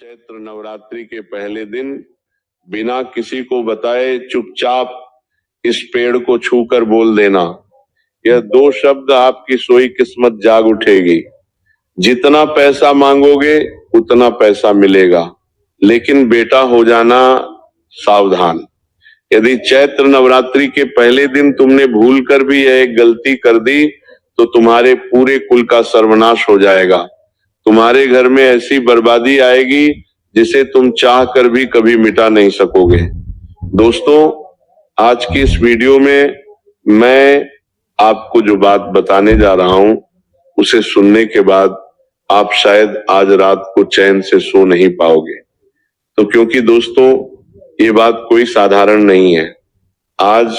चैत्र नवरात्रि के पहले दिन बिना किसी को बताए चुपचाप इस पेड़ को छूकर बोल देना, यह दो शब्द आपकी सोई किस्मत जाग उठेगी। जितना पैसा मांगोगे उतना पैसा मिलेगा, लेकिन बेटा हो जाना सावधान। यदि चैत्र नवरात्रि के पहले दिन तुमने भूल कर भी यह एक गलती कर दी तो तुम्हारे पूरे कुल का सर्वनाश हो जाएगा। तुम्हारे घर में ऐसी बर्बादी आएगी जिसे तुम चाह कर भी कभी मिटा नहीं सकोगे। दोस्तों, आज की इस वीडियो में मैं आपको जो बात बताने जा रहा हूं उसे सुनने के बाद आप शायद आज रात को चैन से सो नहीं पाओगे। तो क्योंकि दोस्तों ये बात कोई साधारण नहीं है। आज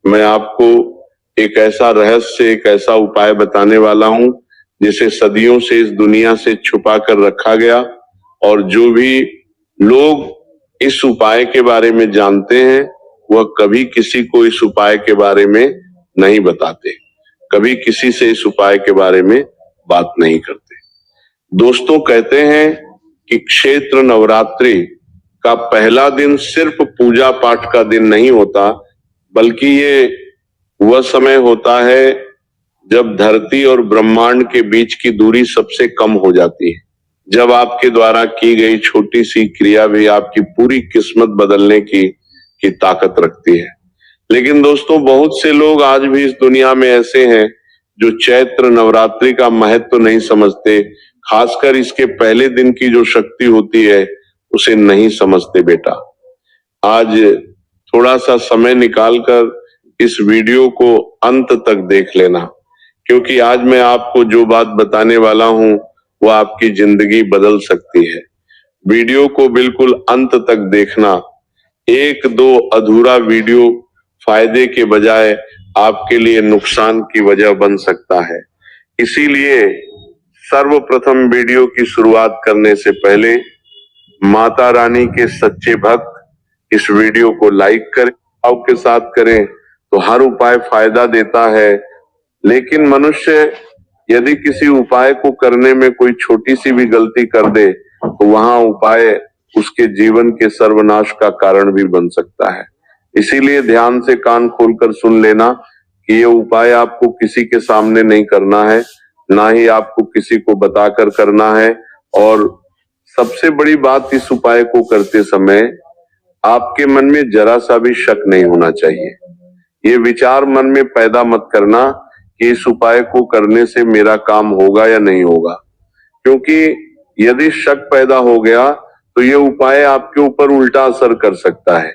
मैं आपको एक ऐसा रहस्य, एक ऐसा उपाय बताने वाला हूं जिसे सदियों से इस दुनिया से छुपा कर रखा गया, और जो भी लोग इस उपाय के बारे में जानते हैं वह कभी किसी को इस उपाय के बारे में नहीं बताते, कभी किसी से इस उपाय के बारे में बात नहीं करते। दोस्तों, कहते हैं कि क्षेत्र नवरात्रि का पहला दिन सिर्फ पूजा पाठ का दिन नहीं होता, बल्कि ये वह समय होता है जब धरती और ब्रह्मांड के बीच की दूरी सबसे कम हो जाती है, जब आपके द्वारा की गई छोटी सी क्रिया भी आपकी पूरी किस्मत बदलने की ताकत रखती है। लेकिन दोस्तों, बहुत से लोग आज भी इस दुनिया में ऐसे हैं जो चैत्र नवरात्रि का महत्व नहीं समझते, खासकर इसके पहले दिन की जो शक्ति होती है उसे नहीं समझते। बेटा, आज थोड़ा सा समय निकालकर इस वीडियो को अंत तक देख लेना, क्योंकि आज मैं आपको जो बात बताने वाला हूं वो आपकी जिंदगी बदल सकती है। वीडियो को बिल्कुल अंत तक देखना। एक दो अधूरा वीडियो फायदे के बजाय आपके लिए नुकसान की वजह बन सकता है। इसीलिए सर्वप्रथम वीडियो की शुरुआत करने से पहले माता रानी के सच्चे भक्त इस वीडियो को लाइक करें, आपके साथ करें तो हर उपाय फायदा देता है। लेकिन मनुष्य यदि किसी उपाय को करने में कोई छोटी सी भी गलती कर दे तो वहां उपाय उसके जीवन के सर्वनाश का कारण भी बन सकता है। इसीलिए ध्यान से कान खोलकर सुन लेना कि ये उपाय आपको किसी के सामने नहीं करना है, ना ही आपको किसी को बताकर करना है। और सबसे बड़ी बात, इस उपाय को करते समय आपके मन में जरा सा भी शक नहीं होना चाहिए। ये विचार मन में पैदा मत करना कि इस उपाय को करने से मेरा काम होगा या नहीं होगा, क्योंकि यदि शक पैदा हो गया तो ये उपाय आपके ऊपर उल्टा असर कर सकता है।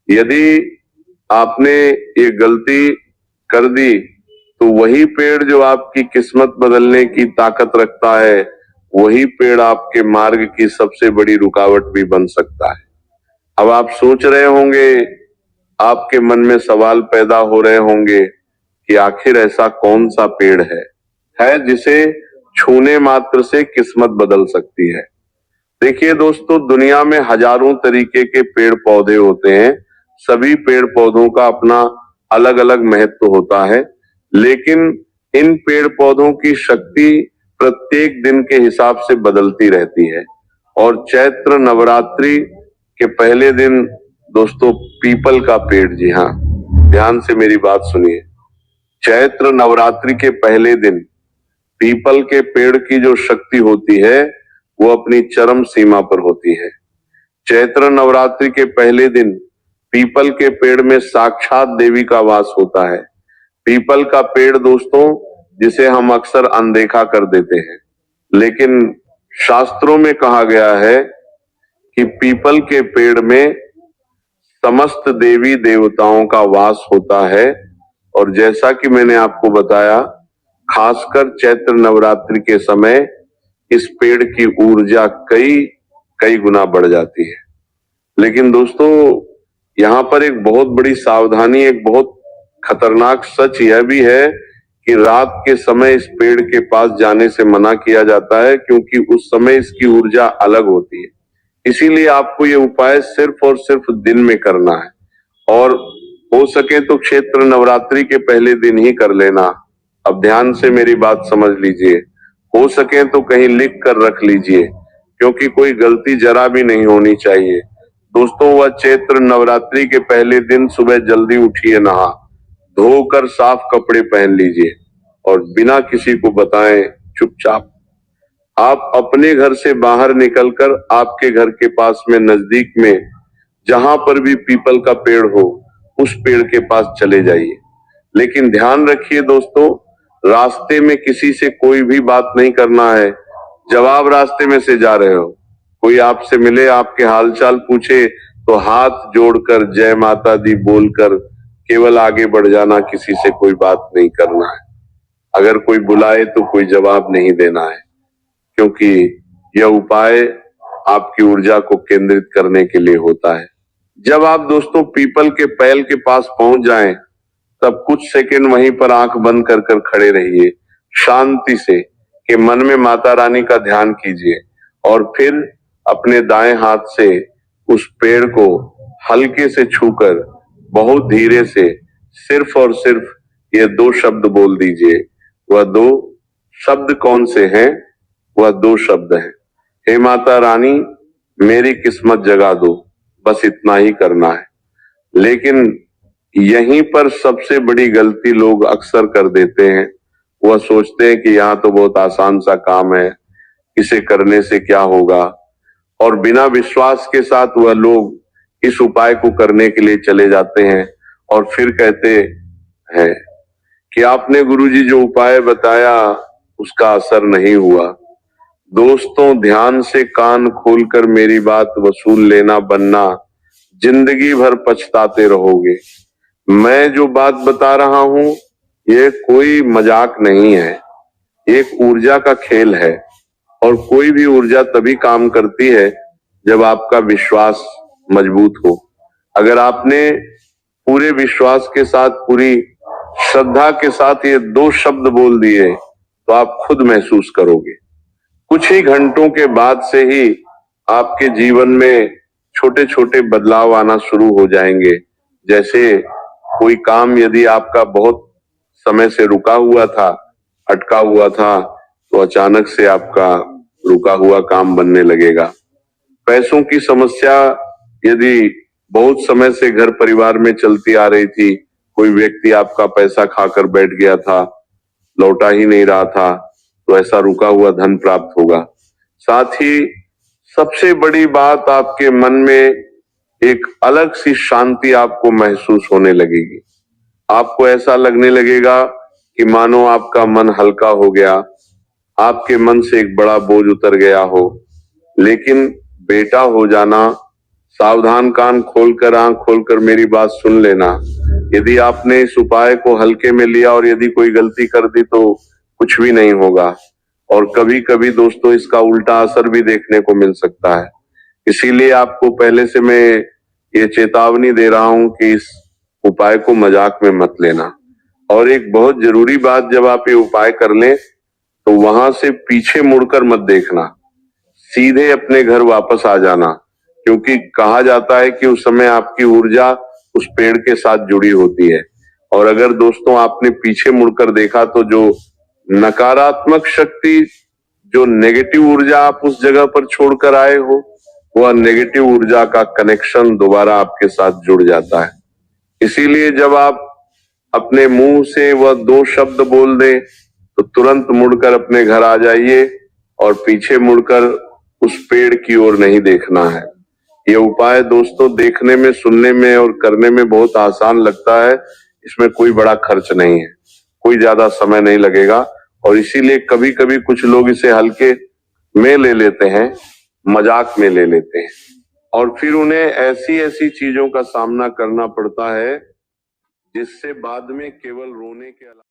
यदि आपने ये गलती कर दी तो वही पेड़ जो आपकी किस्मत बदलने की ताकत रखता है, वही पेड़ आपके मार्ग की सबसे बड़ी रुकावट भी बन सकता है। अब आप सोच रहे होंगे, आपके मन में सवाल पैदा हो रहे होंगे कि आखिर ऐसा कौन सा पेड़ है जिसे छूने मात्र से किस्मत बदल सकती है। देखिए दोस्तों, दुनिया में हजारों तरीके के पेड़ पौधे होते हैं। सभी पेड़ पौधों का अपना अलग अलग महत्व होता है, लेकिन इन पेड़ पौधों की शक्ति प्रत्येक दिन के हिसाब से बदलती रहती है। और चैत्र नवरात्रि के पहले दिन दोस्तों पीपल का पेड़, जी हाँ, ध्यान से मेरी बात सुनिए, चैत्र नवरात्रि के पहले दिन पीपल के पेड़ की जो शक्ति होती है वो अपनी चरम सीमा पर होती है। चैत्र नवरात्रि के पहले दिन पीपल के पेड़ में साक्षात देवी का वास होता है। पीपल का पेड़ दोस्तों, जिसे हम अक्सर अनदेखा कर देते हैं, लेकिन शास्त्रों में कहा गया है कि पीपल के पेड़ में समस्त देवी देवताओं का वास होता है। और जैसा कि मैंने आपको बताया, खासकर चैत्र नवरात्रि के समय इस पेड़ की ऊर्जा कई गुना बढ़ जाती है। लेकिन दोस्तों, यहाँ पर एक बहुत बड़ी सावधानी, एक बहुत खतरनाक सच यह भी है कि रात के समय इस पेड़ के पास जाने से मना किया जाता है, क्योंकि उस समय इसकी ऊर्जा अलग होती है। इसीलिए आपको ये उपाय सिर्फ और सिर्फ दिन में करना है, और हो सके तो क्षेत्र नवरात्रि के पहले दिन ही कर लेना। अब ध्यान से मेरी बात समझ लीजिए, हो सके तो कहीं लिख कर रख लीजिए, क्योंकि कोई गलती जरा भी नहीं होनी चाहिए। दोस्तों, वह चैत्र नवरात्रि के पहले दिन सुबह जल्दी उठिए, नहा धोकर साफ कपड़े पहन लीजिए और बिना किसी को बताए चुपचाप आप अपने घर से बाहर निकलकर आपके घर के पास में नजदीक में जहां पर भी पीपल का पेड़ हो उस पेड़ के पास चले जाइए। लेकिन ध्यान रखिए दोस्तों, रास्ते में किसी से कोई भी बात नहीं करना है। जब आप रास्ते में से जा रहे हो, कोई आपसे मिले, आपके हालचाल पूछे तो हाथ जोड़कर जय माता दी बोलकर केवल आगे बढ़ जाना, किसी से कोई बात नहीं करना है। अगर कोई बुलाए तो कोई जवाब नहीं देना है, क्योंकि यह उपाय आपकी ऊर्जा को केंद्रित करने के लिए होता है। जब आप दोस्तों पीपल के पैल के पास पहुंच जाएं, तब कुछ सेकंड वहीं पर आंख बंद कर कर खड़े रहिए, शांति से, कि मन में माता रानी का ध्यान कीजिए और फिर अपने दाएं हाथ से उस पेड़ को हल्के से छूकर बहुत धीरे से सिर्फ और सिर्फ ये 2 शब्द बोल दीजिए। वह 2 शब्द कौन से हैं? वह 2 शब्द हैं, हे माता रानी मेरी किस्मत जगा दो। बस इतना ही करना है। लेकिन यहीं पर सबसे बड़ी गलती लोग अक्सर कर देते हैं। वह सोचते हैं कि यहाँ तो बहुत आसान सा काम है, इसे करने से क्या होगा, और बिना विश्वास के साथ वह लोग इस उपाय को करने के लिए चले जाते हैं और फिर कहते हैं कि आपने गुरुजी जो उपाय बताया उसका असर नहीं हुआ। दोस्तों, ध्यान से कान खोलकर मेरी बात वसूल लेना बनना, जिंदगी भर पछताते रहोगे। मैं जो बात बता रहा हूं ये कोई मजाक नहीं है, एक ऊर्जा का खेल है और कोई भी ऊर्जा तभी काम करती है जब आपका विश्वास मजबूत हो। अगर आपने पूरे विश्वास के साथ, पूरी श्रद्धा के साथ ये 2 शब्द बोल दिए तो आप खुद महसूस करोगे, कुछ ही घंटों के बाद से ही आपके जीवन में छोटे छोटे बदलाव आना शुरू हो जाएंगे। जैसे कोई काम यदि आपका बहुत समय से रुका हुआ था, अटका हुआ था, तो अचानक से आपका रुका हुआ काम बनने लगेगा। पैसों की समस्या यदि बहुत समय से घर परिवार में चलती आ रही थी, कोई व्यक्ति आपका पैसा खाकर बैठ गया था, लौटा ही नहीं रहा था, तो ऐसा रुका हुआ धन प्राप्त होगा। साथ ही सबसे बड़ी बात, आपके मन में एक अलग सी शांति आपको महसूस होने लगेगी। आपको ऐसा लगने लगेगा कि मानो आपका मन हल्का हो गया, आपके मन से एक बड़ा बोझ उतर गया हो। लेकिन बेटा हो जाना, सावधान कान खोलकर, आंख खोलकर मेरी बात सुन लेना। यदि आपने इस उपाय को हल्के में लिया और यदि कोई गलती कर दी तो कुछ भी नहीं होगा, और कभी कभी दोस्तों इसका उल्टा असर भी देखने को मिल सकता है। इसीलिए आपको पहले से मैं ये चेतावनी दे रहा हूं कि इस उपाय को मजाक में मत लेना। और एक बहुत जरूरी बात, जब आप ये उपाय कर लें तो वहां से पीछे मुड़कर मत देखना, सीधे अपने घर वापस आ जाना, क्योंकि कहा जाता है कि उस समय आपकी ऊर्जा उस पेड़ के साथ जुड़ी होती है। और अगर दोस्तों आपने पीछे मुड़कर देखा तो जो नकारात्मक शक्ति, जो नेगेटिव ऊर्जा आप उस जगह पर छोड़कर आए हो, वह नेगेटिव ऊर्जा का कनेक्शन दोबारा आपके साथ जुड़ जाता है। इसीलिए जब आप अपने मुंह से वह 2 शब्द बोल दें तो तुरंत मुड़कर अपने घर आ जाइए और पीछे मुड़कर उस पेड़ की ओर नहीं देखना है। यह उपाय दोस्तों देखने में, सुनने में और करने में बहुत आसान लगता है। इसमें कोई बड़ा खर्च नहीं है, कोई ज्यादा समय नहीं लगेगा, और इसीलिए कभी कभी कुछ लोग इसे हल्के में ले लेते हैं, मजाक में ले लेते हैं, और फिर उन्हें ऐसी ऐसी चीजों का सामना करना पड़ता है जिससे बाद में केवल रोने के अलावा